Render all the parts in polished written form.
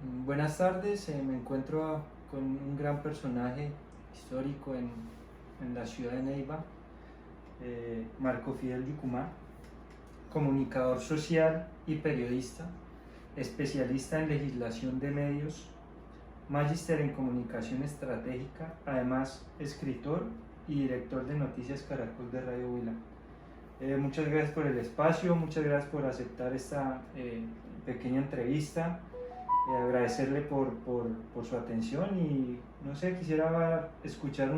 Buenas tardes, me encuentro con un gran personaje histórico en la ciudad de Neiva, Marco Fidel Yucumá, comunicador social y periodista, especialista en legislación de medios, magíster en comunicación estratégica, además escritor y director de Noticias Caracol de Radio Huila. Muchas gracias por el espacio, muchas gracias por aceptar esta pequeña entrevista. Agradecerle por su atención y no sé, quisiera escuchar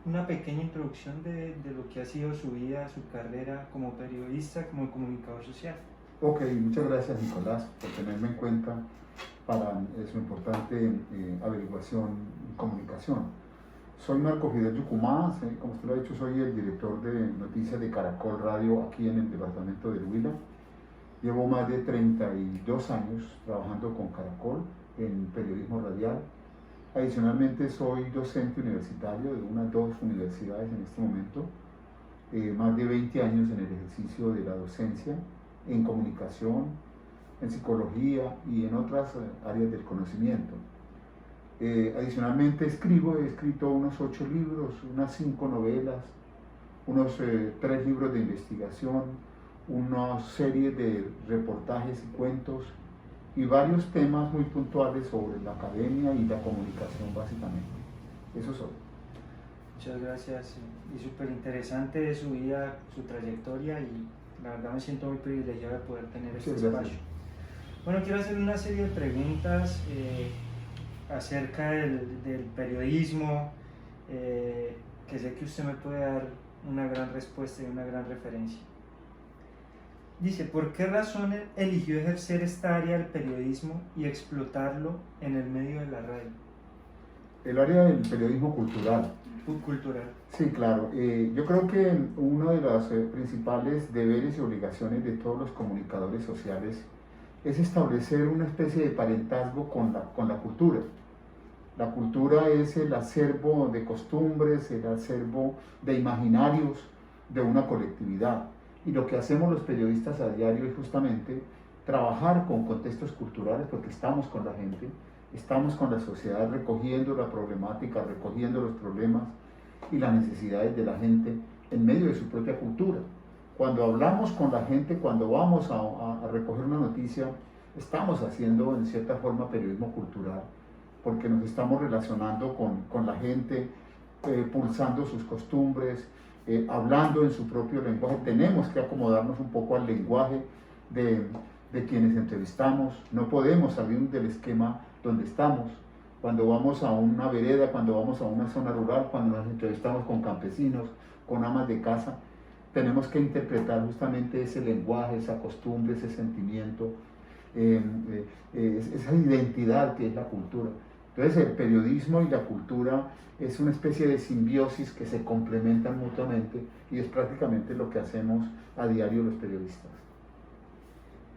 una pequeña introducción de lo que ha sido su vida, su carrera como periodista, como comunicador social. Ok, muchas gracias Nicolás por tenerme en cuenta para su importante averiguación y comunicación. Soy Marco Fidel Yucumá, como usted lo ha dicho, soy el director de noticias de Caracol Radio aquí en el departamento de Huila. Llevo más de 32 años trabajando con Caracol en periodismo radial. Adicionalmente soy docente universitario de unas 2 universidades en este momento, más de 20 años en el ejercicio de la docencia, en comunicación, en psicología y en otras áreas del conocimiento. Adicionalmente he escrito unos 8 libros, unas 5 novelas, unos 3 libros de investigación, una serie de reportajes y cuentos y varios temas muy puntuales sobre la academia y la comunicación básicamente. Eso soy. Muchas gracias y súper interesante su vida, su trayectoria y la verdad me siento muy privilegiado de poder tener este espacio. Bueno, quiero hacer una serie de preguntas acerca del periodismo, que sé que usted me puede dar una gran respuesta y una gran referencia. Dice, ¿por qué razón eligió ejercer esta área del periodismo y explotarlo en el medio de la radio? El área del periodismo cultural. Cultural. Sí, claro. Yo creo que uno de los principales deberes y obligaciones de todos los comunicadores sociales es establecer una especie de parentazgo con la cultura. La cultura es el acervo de costumbres, el acervo de imaginarios de una colectividad. Y lo que hacemos los periodistas a diario es justamente trabajar con contextos culturales porque estamos con la gente, estamos con la sociedad recogiendo la problemática, recogiendo los problemas y las necesidades de la gente en medio de su propia cultura. Cuando hablamos con la gente, cuando vamos a recoger una noticia, estamos haciendo en cierta forma periodismo cultural porque nos estamos relacionando con la gente, pulsando sus costumbres, hablando en su propio lenguaje. Tenemos que acomodarnos un poco al lenguaje de quienes entrevistamos. No podemos salir del esquema donde estamos. Cuando vamos a una vereda, cuando vamos a una zona rural, cuando nos entrevistamos con campesinos, con amas de casa, tenemos que interpretar justamente ese lenguaje, esa costumbre, ese sentimiento, esa identidad que es la cultura. Entonces el periodismo y la cultura es una especie de simbiosis que se complementan mutuamente y es prácticamente lo que hacemos a diario los periodistas.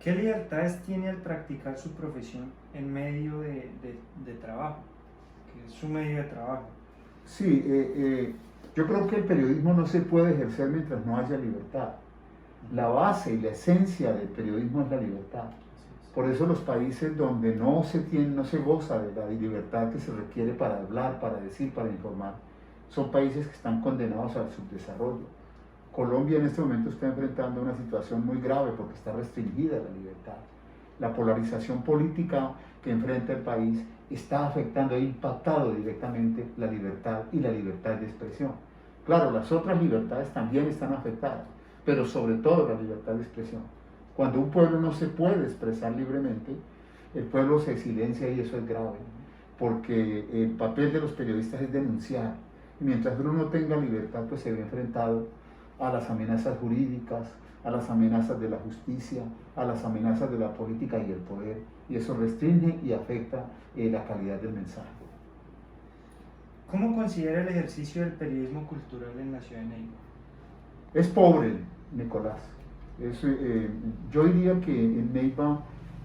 ¿Qué libertades tiene al practicar su profesión en medio de trabajo? Que es su medio de trabajo. Sí, yo creo que el periodismo no se puede ejercer mientras no haya libertad. La base y la esencia del periodismo es la libertad. Por eso los países donde no se goza de la libertad que se requiere para hablar, para decir, para informar, son países que están condenados al subdesarrollo. Colombia en este momento está enfrentando una situación muy grave porque está restringida la libertad. La polarización política que enfrenta el país está afectando e impactado directamente la libertad y la libertad de expresión. Claro, las otras libertades también están afectadas, pero sobre todo la libertad de expresión. Cuando un pueblo no se puede expresar libremente, el pueblo se silencia y eso es grave, porque el papel de los periodistas es denunciar. Y mientras uno no tenga libertad, pues se ve enfrentado a las amenazas jurídicas, a las amenazas de la justicia, a las amenazas de la política y el poder, y eso restringe y afecta la calidad del mensaje. ¿Cómo considera el ejercicio del periodismo cultural en la ciudad de Neiva? Es pobre, Nicolás. Yo diría que en Neiva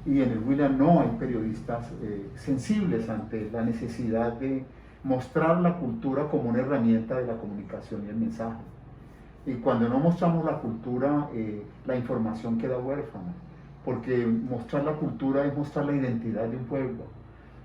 y en el Huila no hay periodistas sensibles ante la necesidad de mostrar la cultura como una herramienta de la comunicación y el mensaje. Y cuando no mostramos la cultura, la información queda huérfana, porque mostrar la cultura es mostrar la identidad de un pueblo.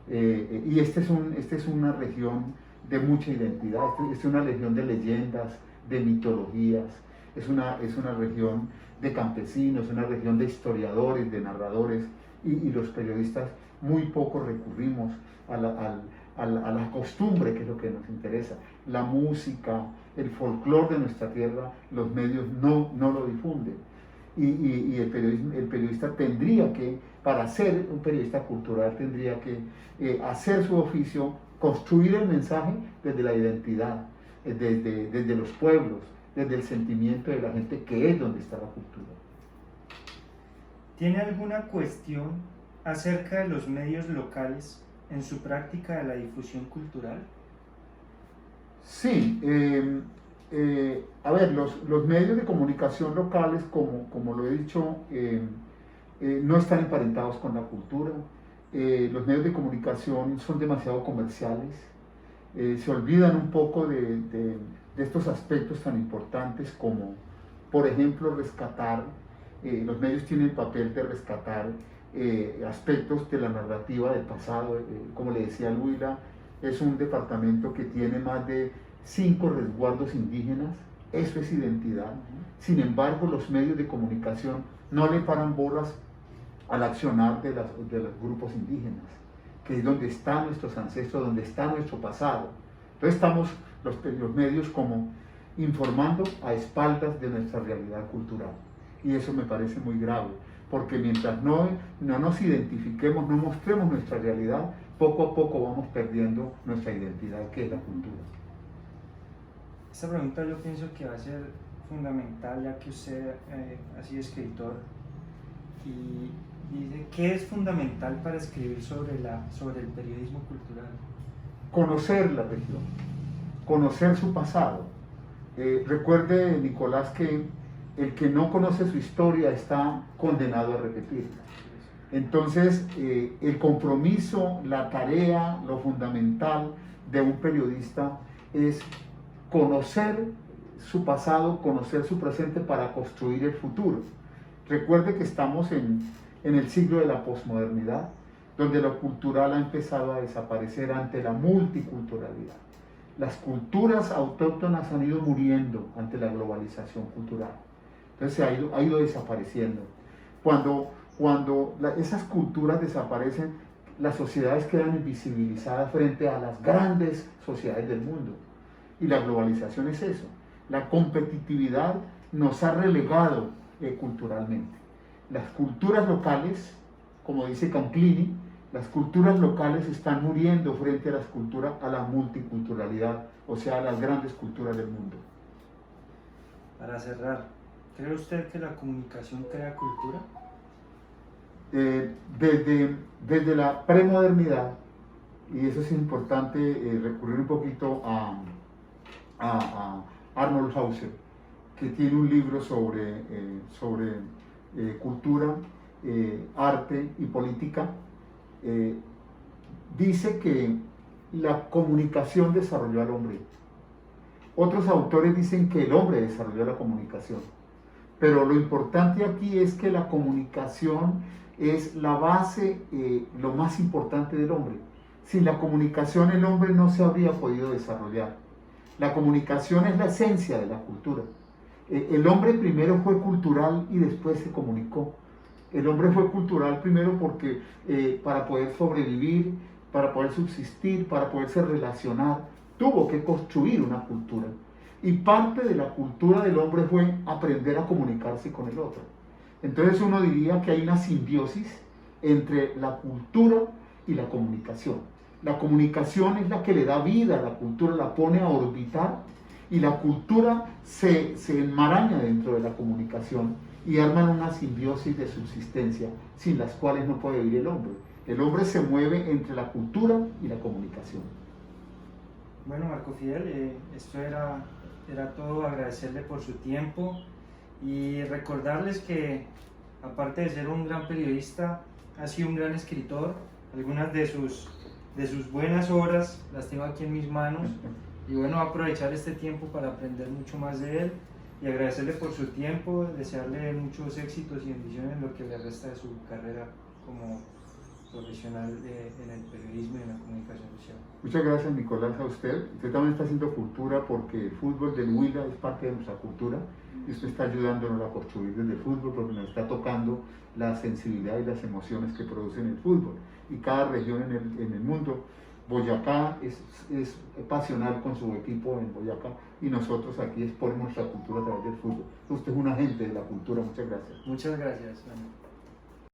Y este es una región de mucha identidad, es una región de leyendas, de mitologías, es una región de campesinos, una región de historiadores, de narradores, y los periodistas muy poco recurrimos a la costumbre, que es lo que nos interesa. La música, el folclore de nuestra tierra, los medios no lo difunden. Y el periodista tendría que, para ser un periodista cultural, tendría que hacer su oficio, construir el mensaje desde la identidad, desde los pueblos, desde el sentimiento de la gente, que es donde está la cultura. ¿Tiene alguna cuestión acerca de los medios locales en su práctica de la difusión cultural? Sí, a ver, los medios de comunicación locales, como lo he dicho, no están emparentados con la cultura. Los medios de comunicación son demasiado comerciales, se olvidan un poco de estos aspectos tan importantes como, por ejemplo, rescatar. Los medios tienen el papel de rescatar aspectos de la narrativa del pasado. Como le decía Luila, es un departamento que tiene más de 5 resguardos indígenas, eso es identidad. Sin embargo, los medios de comunicación no le paran bolas al accionar de los grupos indígenas, que es donde están nuestros ancestros, donde está nuestro pasado. Entonces estamos los medios como informando a espaldas de nuestra realidad cultural, y eso me parece muy grave, porque mientras no nos identifiquemos, no mostremos nuestra realidad, poco a poco vamos perdiendo nuestra identidad, que es la cultura. Esta pregunta yo pienso que va a ser fundamental, ya que usted ha sido escritor, y dice, ¿qué es fundamental para escribir sobre el periodismo cultural? Conocer la región, conocer su pasado. Recuerde, Nicolás, que el que no conoce su historia está condenado a repetirla. Entonces, el compromiso, la tarea, lo fundamental de un periodista es conocer su pasado, conocer su presente para construir el futuro. Recuerde que estamos en el siglo de la posmodernidad, donde lo cultural ha empezado a desaparecer ante la multiculturalidad. Las culturas autóctonas han ido muriendo ante la globalización cultural. Entonces ha ido desapareciendo. Cuando esas culturas desaparecen, las sociedades quedan invisibilizadas frente a las grandes sociedades del mundo. Y la globalización es eso. La competitividad nos ha relegado culturalmente. Las culturas locales, como dice Canclini, las culturas locales están muriendo frente a la multiculturalidad, o sea, a las grandes culturas del mundo. Para cerrar, ¿cree usted que la comunicación crea cultura? Desde la premodernidad, y eso es importante recurrir un poquito a Arnold Hauser, que tiene un libro sobre cultura, arte y política. Dice que la comunicación desarrolló al hombre. Otros autores dicen que el hombre desarrolló la comunicación. Pero lo importante aquí es que la comunicación es la base, lo más importante del hombre. Sin la comunicación el hombre no se habría podido desarrollar. La comunicación es la esencia de la cultura. El hombre primero fue cultural y después se comunicó. El hombre fue cultural primero porque para poder sobrevivir, para poder subsistir, para poderse relacionar, tuvo que construir una cultura. Y parte de la cultura del hombre fue aprender a comunicarse con el otro. Entonces uno diría que hay una simbiosis entre la cultura y la comunicación. La comunicación es la que le da vida a la cultura, la pone a orbitar, y la cultura se enmaraña dentro de la comunicación y arman una simbiosis de subsistencia sin las cuales no puede vivir el hombre. El hombre se mueve entre la cultura y la comunicación. Bueno, Marco Fidel, esto era todo. Agradecerle por su tiempo y recordarles que, aparte de ser un gran periodista, ha sido un gran escritor. Algunas de sus buenas obras las tengo aquí en mis manos, y bueno, aprovechar este tiempo para aprender mucho más de él, y agradecerle por su tiempo, desearle muchos éxitos y bendiciones en lo que le resta de su carrera profesional en el periodismo y en la comunicación social. Muchas gracias, Nicolás, a usted. Usted también está haciendo cultura porque el fútbol del Huila es parte de nuestra cultura y usted está ayudándonos a construir desde el fútbol porque nos está tocando la sensibilidad y las emociones que producen el fútbol. Y cada región en el mundo, Boyacá es pasional con su equipo en Boyacá y nosotros aquí exponemos nuestra cultura a través del fútbol. Usted es un agente de la cultura. Muchas gracias. Muchas gracias, Ana.